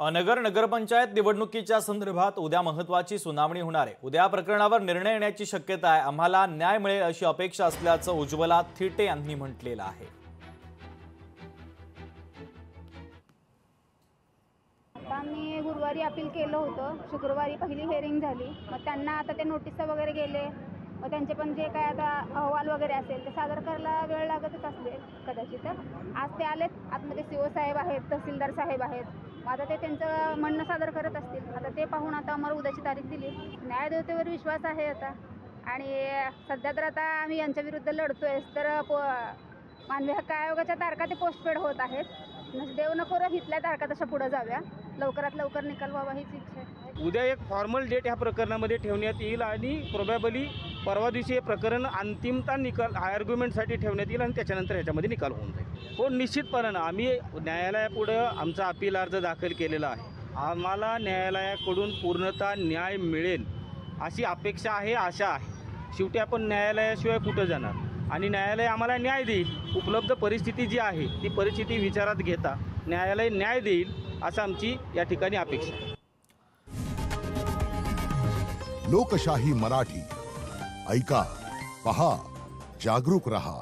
नगरपंचायत निवडणुकीच्या संदर्भात उद्या महत्त्वाची सुनावणी होणार आहे। उद्या प्रकरणावर निर्णय येण्याची शक्यता आहे। आम्हाला न्याय मिळेल अशी अपेक्षा असल्याचं उज्ज्वला थिटे यांनी म्हटलेलं आहे। आम्ही गुरुवारी अपील केलं होतं, शुक्रवारी पहिली हिअरिंग झाली। मग त्यांना आता ते नोटीस वगैरे गेले, मग त्यांचे पण जे काय आता अहवाल वगैरे असेल ते सादर करायला वेळ लागतच असेल कदाचित। आज ते आलेत, आतमध्ये सीओ साहेब आहेत, तहसीलदार साहेब आहेत। आता ते त्यांचं म्हणणं सादर करत असतील। आता ते पाहून आता आम्हाला उद्याची तारीख दिली। न्यायदेवतेवर विश्वास आहे आता, आणि सध्या तर आता आम्ही यांच्या विरुद्ध लढतोय, तर मानवी हक्क आयोगाच्या तारखा ते पोस्टपेड होत आहेत। देव नको इथल्या तारखा तशा पुढे जाव्या, लवकरात लवकर निकाल व्हावा हीच इच्छा आहे। उद्या एक फॉर्मल डेट ह्या प्रकरणामध्ये ठेवण्यात येईल आणि प्रोबॅबली परवा दिवशी हे प्रकरण अंतिमता निकाल आर्ग्युमेंटसाठी ठेवण्यात येईल आणि त्याच्यानंतर ह्याच्यामध्ये निकाल होऊन जाईल। हो, निश्चितपणे आम्ही न्यायालयापुढं आमचा अपील अर्ज दाखल केलेला आहे। आम्हाला न्यायालयाकडून पूर्णतः न्याय मिळेल अशी अपेक्षा आहे, आशा आहे। शेवटी आपण न्यायालयाशिवाय कुठं जाणार, आणि न्यायालय आम्हाला न्याय देईल। उपलब्ध परिस्थिती जी आहे ती परिस्थिती विचारात घेता न्यायालय न्याय देईल असं आमची या ठिकाणी अपेक्षा आहे। लोकशाही मराठी ऐका, पहा, जागरूक रहा।